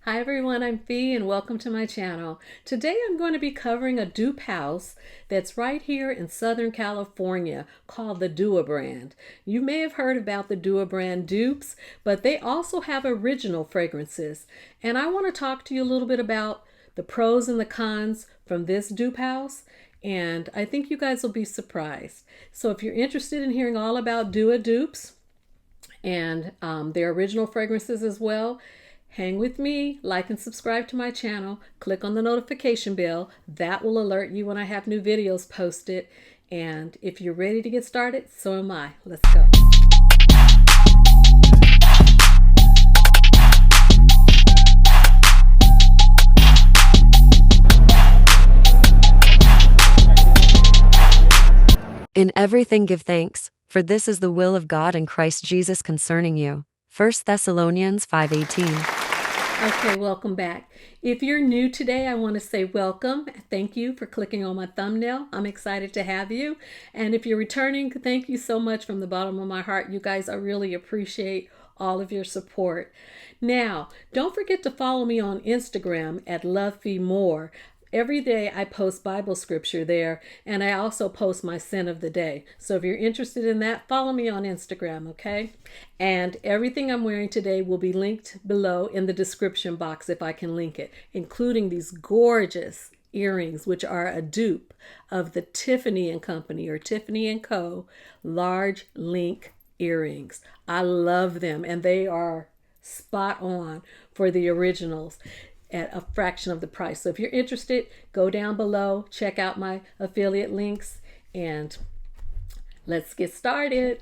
Hi everyone, I'm Fee and welcome to my channel. Today I'm going to be covering a dupe house that's right here in Southern California called the Dupe brand. You may have heard about the Dupe brand dupes, but they also have original fragrances. And I want to talk to you a little bit about the pros and the cons from this dupe house. And I think you guys will be surprised. So if you're interested in hearing all about dupes and their original fragrances as well, hang with me, like and subscribe to my channel, click on the notification bell. That will alert you when I have new videos posted. And if you're ready to get started, so am I. Let's go. In everything give thanks, for this is the will of God in Christ Jesus concerning you. 1 Thessalonians 5:18. Okay, welcome back. If you're new today, I want to say welcome. Thank you for clicking on my thumbnail. I'm excited to have you. And if you're returning, thank you so much from the bottom of my heart. You guys, I really appreciate all of your support. Now, don't forget to follow me on Instagram at LoveFeeMore. Every day I post Bible scripture there, and I also post my sin of the day. So if you're interested in that, follow me on Instagram, okay? And everything I'm wearing today will be linked below in the description box if I can link it, including these gorgeous earrings, which are a dupe of the Tiffany & Company or Tiffany & Co. large link earrings. I love them, and they are spot on for the originals at a fraction of the price. So if you're interested, go down below, check out my affiliate links, and let's get started.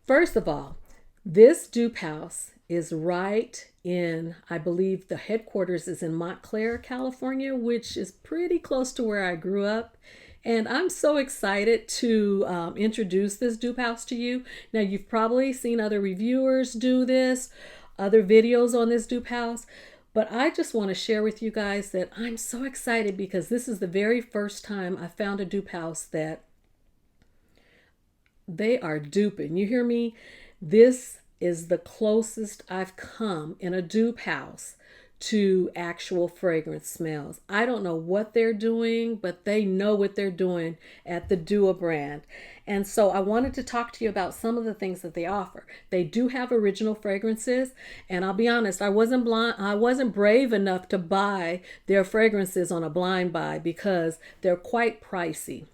First of all, this dupe house is right in, I believe the headquarters is in Montclair, California, which is pretty close to where I grew up. And I'm so excited to introduce this dupe house to you. Now, you've probably seen other reviewers do this, other videos on this dupe house. But I just want to share with you guys that I'm so excited because this is the very first time I found a dupe house that they are duping. You hear me? This is the closest I've come in a dupe house to actual fragrance smells. I don't know what they're doing, but they know what they're doing at the Dupe brand. And so I wanted to talk to you about some of the things that they offer. They do have original fragrances, and I'll be honest, I wasn't brave enough to buy their fragrances on a blind buy because they're quite pricey.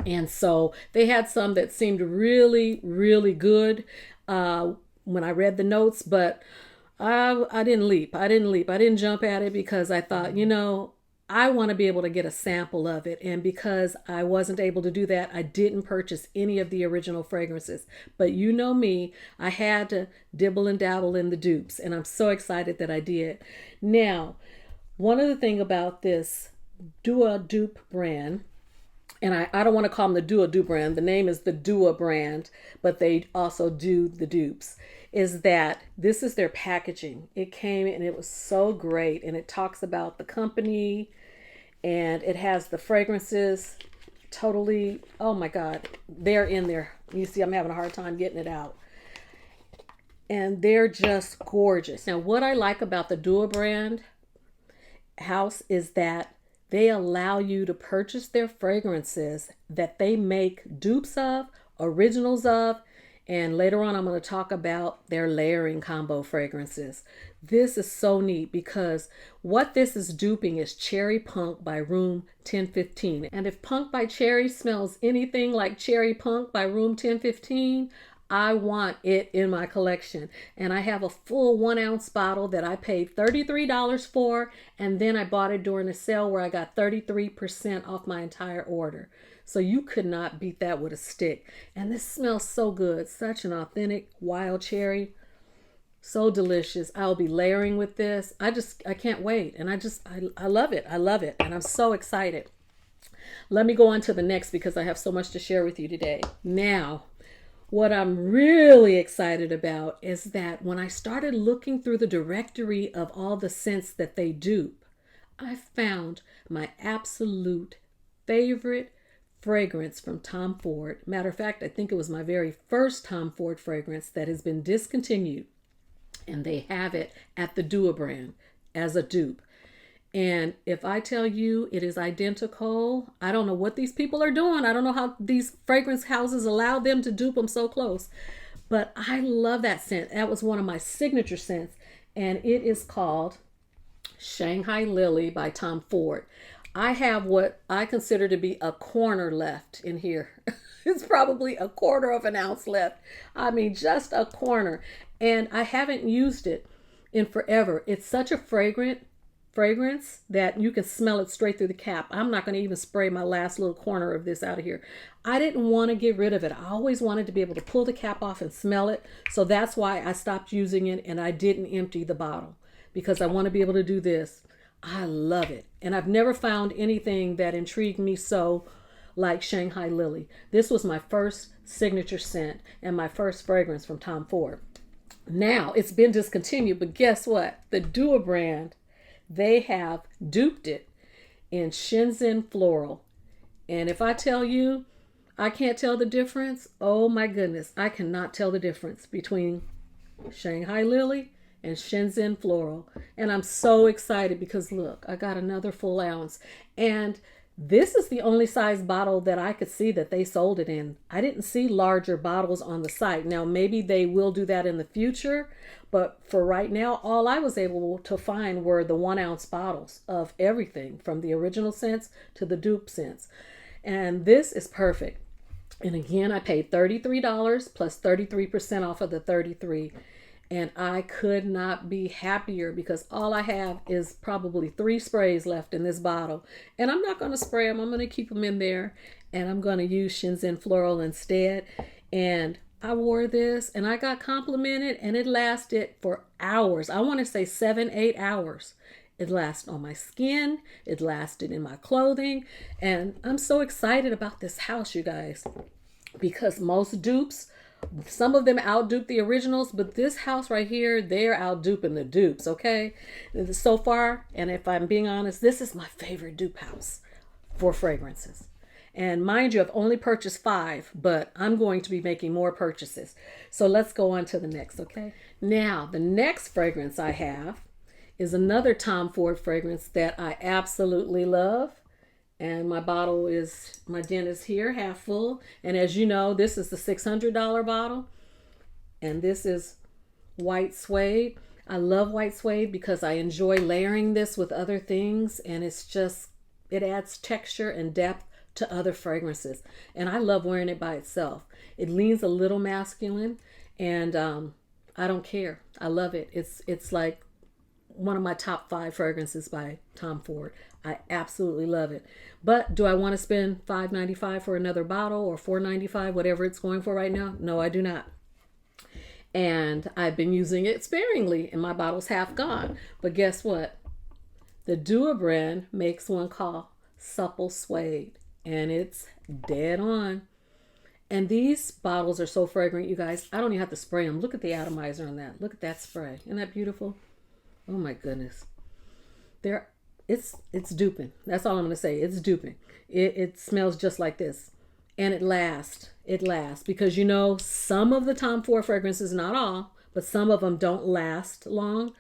And so they had some that seemed really, really good when I read the notes, but I didn't leap. I didn't jump at it because I thought, I want to be able to get a sample of it. And because I wasn't able to do that, I didn't purchase any of the original fragrances. But you know me, I had to dibble and dabble in the dupes, and I'm so excited that I did. Now, one of the things about this Dupe brand, and I don't want to call them the Dupe brand. The name is the Dupe brand, but they also do the dupes, is that this is their packaging. It came and it was so great. And it talks about the company and it has the fragrances totally, oh my God, they're in there. You see, I'm having a hard time getting it out. And they're just gorgeous. Now, what I like about the Dupe brand house is that they allow you to purchase their fragrances that they make dupes of, originals of, and later on I'm going to talk about their layering combo fragrances. This is so neat because what this is duping is Cherry Punk by Room 1015. And if Punk by Cherry smells anything like Cherry Punk by Room 1015, I want it in my collection. And I have a full 1 ounce bottle that I paid $33 for. And then I bought it during a sale where I got 33% off my entire order. So you could not beat that with a stick. And this smells so good. Such an authentic wild cherry. So delicious. I'll be layering with this. I can't wait. And I love it. I love it. And I'm so excited. Let me go on to the next because I have so much to share with you today. Now, what I'm really excited about is that when I started looking through the directory of all the scents that they dupe, I found my absolute favorite fragrance from Tom Ford. Matter of fact, I think it was my very first Tom Ford fragrance that has been discontinued. And they have it at the Dupe brand. as a dupe. And if I tell you it is identical, I don't know what these people are doing. I don't know how these fragrance houses allow them to dupe them so close. But I love that scent. That was one of my signature scents. And it is called Shanghai Lily by Tom Ford. I have what I consider to be a corner left in here. It's probably a quarter of an ounce left. I mean, just a corner. And I haven't used it in forever. It's such a fragrance that you can smell it straight through the cap. I'm not going to even spray my last little corner of this out of here. I didn't want to get rid of it. I always wanted to be able to pull the cap off and smell it. So that's why I stopped using it and I didn't empty the bottle, because I want to be able to do this. I love it. And I've never found anything that intrigued me so like Shanghai Lily. This was my first signature scent and my first fragrance from Tom Ford. Now it's been discontinued, but guess what? The Dupe brand, they have duped it in Shenzhen Floral. And if I tell you I can't tell the difference, oh my goodness, I cannot tell the difference between Shanghai Lily and Shenzhen Floral. And I'm so excited because look, I got another full ounce. And this is the only size bottle that I could see that they sold it in. I didn't see larger bottles on the site. Now, maybe they will do that in the future, but for right now, all I was able to find were the 1 ounce bottles of everything from the original scents to the dupe scents. And this is perfect. And again, I paid $33 plus 33% off of the 33. And I could not be happier because all I have is probably 3 sprays left in this bottle. And I'm not going to spray them. I'm going to keep them in there. And I'm going to use Shenzhen Floral instead. And I wore this and I got complimented and it lasted for hours. I want to say 7-8 hours. It lasted on my skin. It lasted in my clothing. And I'm so excited about this house, you guys, because most dupes, some of them outdupe the originals, but this house right here, they're outduping the dupes, okay? So far, and if I'm being honest, this is my favorite dupe house for fragrances. And mind you, I've only purchased 5, but I'm going to be making more purchases. So let's go on to the next, okay? Now, the next fragrance I have is another Tom Ford fragrance that I absolutely love. And my bottle is, my den is here, half full. And as you know, this is the $600 bottle. And this is white suede. I love white suede because I enjoy layering this with other things. And it's just, it adds texture and depth to other fragrances. And I love wearing it by itself. It leans a little masculine. And I don't care. I love it. It's like one of my top 5 fragrances by Tom Ford. I absolutely love it. But do I want to spend $5.95 for another bottle or $4.95, whatever it's going for right now? No, I do not. And I've been using it sparingly and my bottle's half gone. But guess what? The Dupe brand makes one called Supple Suede and it's dead on. And these bottles are so fragrant, you guys. I don't even have to spray them. Look at the atomizer on that. Look at that spray. Isn't that beautiful? Oh my goodness. It's duping. That's all I'm going to say. It's duping. It smells just like this. And it lasts. It lasts. Because you know, some of the Tom Ford fragrances, not all, but some of them don't last long.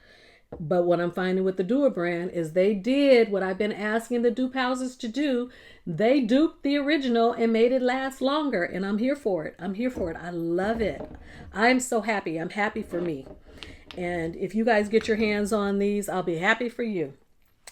But what I'm finding with the Dupe brand is they did what I've been asking the dupe houses to do. They duped the original and made it last longer. And I'm here for it. I'm here for it. I love it. I'm so happy. I'm happy for me. And if you guys get your hands on these, I'll be happy for you.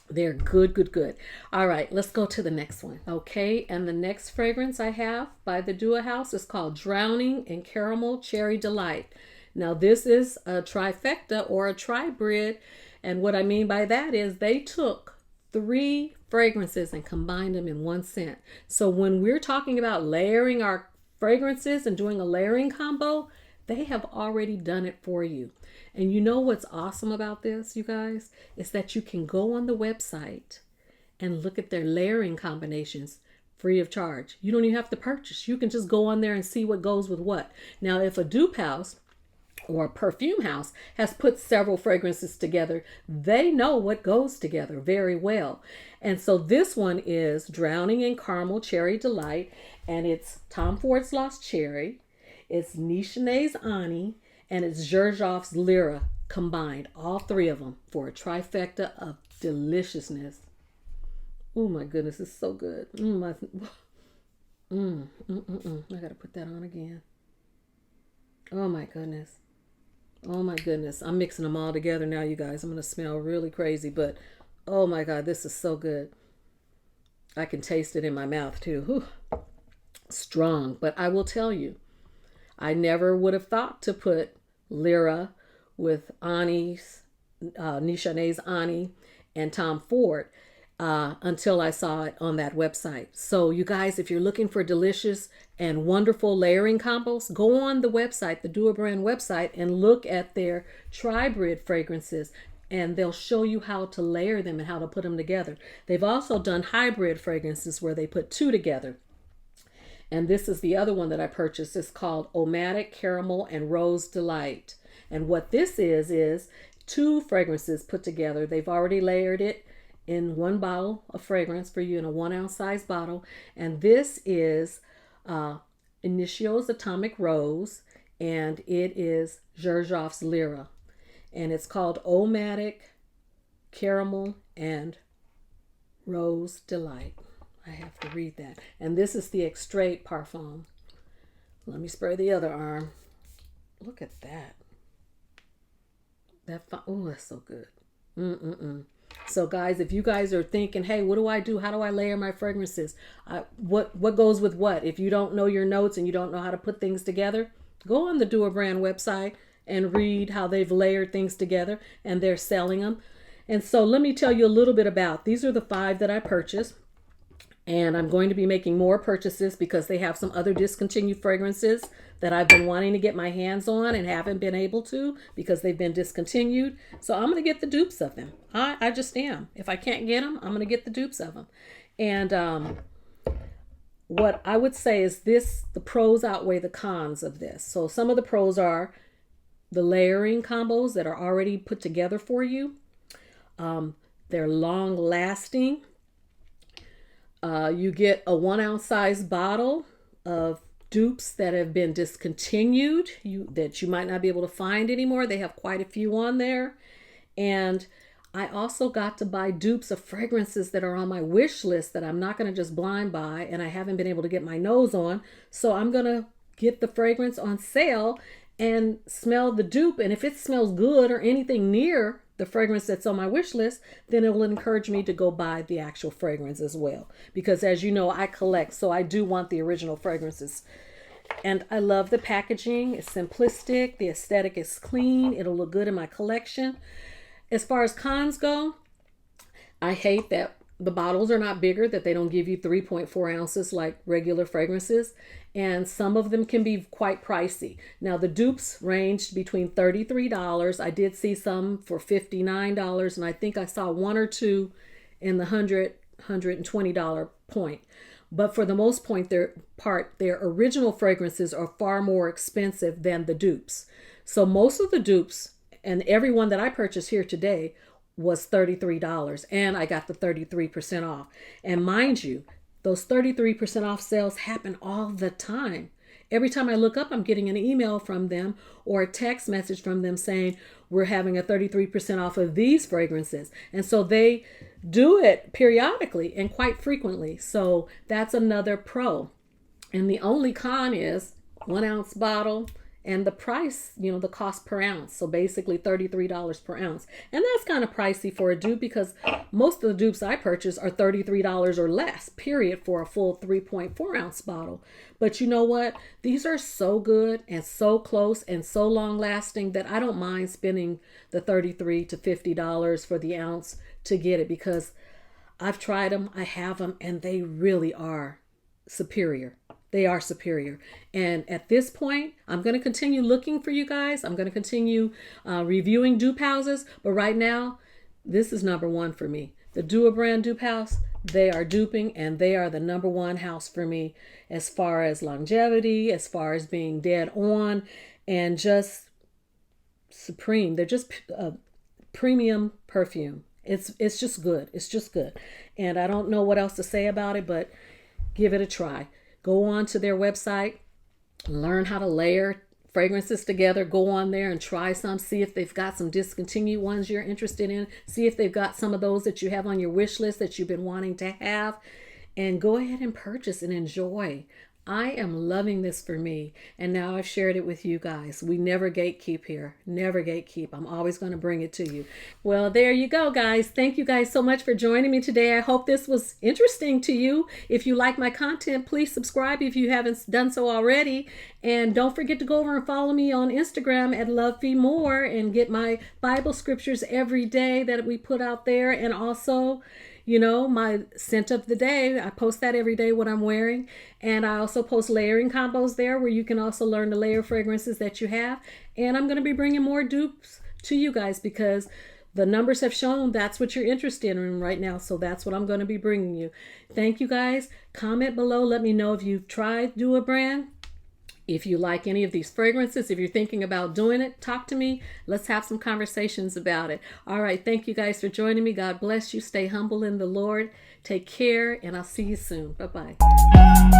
They're good, good, good. All right, let's go to the next one. Okay, and the next fragrance I have by the Dupe House is called Drowning in Caramel Cherry Delight. Now, this is a trifecta or a tribrid. And what I mean by that is they took 3 fragrances and combined them in one scent. So when we're talking about layering our fragrances and doing a layering combo, they have already done it for you. And you know what's awesome about this, you guys, is that you can go on the website and look at their layering combinations free of charge. You don't even have to purchase. You can just go on there and see what goes with what. Now, if a dupe house or a perfume house has put several fragrances together, they know what goes together very well. And so this one is Drowning in Caramel Cherry Delight, and it's Tom Ford's Lost Cherry, it's Nishane's Ani, and it's Xerjoff's Lyra combined, all three of them, for a trifecta of deliciousness. Oh my goodness, it's so good. I gotta put that on again. Oh my goodness. Oh my goodness. I'm mixing them all together now, you guys. I'm gonna smell really crazy, but oh my God, this is so good. I can taste it in my mouth too. Whew. Strong, but I will tell you, I never would have thought to put Lyra with Ani's, Nishane's Ani and Tomford until I saw it on that website. So you guys, if you're looking for delicious and wonderful layering combos, go on the website, the Dua brand website, and look at their tri-brid fragrances, and they'll show you how to layer them and how to put them together. They've also done hybrid fragrances where they put two together. And this is the other one that I purchased. It's called Omatic Caramel and Rose Delight. And what this is two fragrances put together. They've already layered it in one bottle of fragrance for you in a 1 ounce size bottle. And this is Initio's Atomic Rose, and it is Xerjoff's Lyra. And it's called Omatic Caramel and Rose Delight. I have to read that. And this is the Extrait Parfum. Let me spray the other arm. Look at that. Oh, that's so good. So guys, if you guys are thinking, hey, what do I do? How do I layer my fragrances? What goes with what? If you don't know your notes and you don't know how to put things together, go on the Dua brand website and read how they've layered things together, and they're selling them. And so let me tell you a little bit about, these are the 5 that I purchased. And I'm going to be making more purchases because they have some other discontinued fragrances that I've been wanting to get my hands on and haven't been able to because they've been discontinued. So I'm going to get the dupes of them. I just am. If I can't get them, I'm going to get the dupes of them. And what I would say is this, the pros outweigh the cons of this. So some of the pros are the layering combos that are already put together for you. They're long lasting. You get a 1 ounce size bottle of dupes that have been discontinued, that you might not be able to find anymore. They have quite a few on there. And I also got to buy dupes of fragrances that are on my wish list that I'm not going to just blind buy, and I haven't been able to get my nose on. So I'm going to get the fragrance on sale and smell the dupe. And if it smells good or anything near the fragrance that's on my wish list, then it will encourage me to go buy the actual fragrance as well. Because as you know, I collect, so I do want the original fragrances. And I love the packaging. It's simplistic. The aesthetic is clean. It'll look good in my collection. As far as cons go, I hate that the bottles are not bigger, that they don't give you 3.4 ounces like regular fragrances. And some of them can be quite pricey. Now the dupes ranged between $33. I did see some for $59, and I think I saw 1 or 2 in the $120 point. But for the most part, their original fragrances are far more expensive than the dupes. So most of the dupes, and every one that I purchased here today, was $33, and I got the 33% off. And mind you, those 33% off sales happen all the time. Every time I look up, I'm getting an email from them or a text message from them saying, we're having a 33% off of these fragrances. And so they do it periodically and quite frequently. So that's another pro. And the only con is 1 ounce bottle and the price, the cost per ounce. So basically $33 per ounce. And that's kind of pricey for a dupe because most of the dupes I purchase are $33 or less, period, for a full 3.4 ounce bottle. But you know what? These are so good and so close and so long lasting that I don't mind spending the $33 to $50 for the ounce to get it, because I've tried them, I have them, and they really are superior. They are superior. And at this point, I'm going to continue looking for you guys. I'm going to continue reviewing dupe houses. But right now, this is number 1 for me. The Dua brand dupe house, they are duping, and they are the number 1 house for me as far as longevity, as far as being dead on, and just supreme. They're just premium perfume. It's just good. It's just good. And I don't know what else to say about it, but give it a try. Go on to their website, learn how to layer fragrances together, go on there and try some, see if they've got some discontinued ones you're interested in, see if they've got some of those that you have on your wish list that you've been wanting to have, and go ahead and purchase and enjoy. I am loving this for me, and now I've shared it with you guys. We never gatekeep here. Never gatekeep. I'm always going to bring it to you. Well, there you go, guys. Thank you guys so much for joining me today. I hope this was interesting to you. If you like my content, please subscribe if you haven't done so already. And don't forget to go over and follow me on Instagram at LoveFeMore and get my Bible scriptures every day that we put out there. And also, you know, my scent of the day. I post that every day, what I'm wearing. And I also post layering combos there where you can also learn to layer fragrances that you have. And I'm going to be bringing more dupes to you guys because the numbers have shown that's what you're interested in right now. So that's what I'm going to be bringing you. Thank you guys. Comment below. Let me know if you've tried Dupe brand. If you like any of these fragrances, if you're thinking about doing it, talk to me. Let's have some conversations about it. All right. Thank you guys for joining me. God bless you. Stay humble in the Lord. Take care, and I'll see you soon. Bye-bye.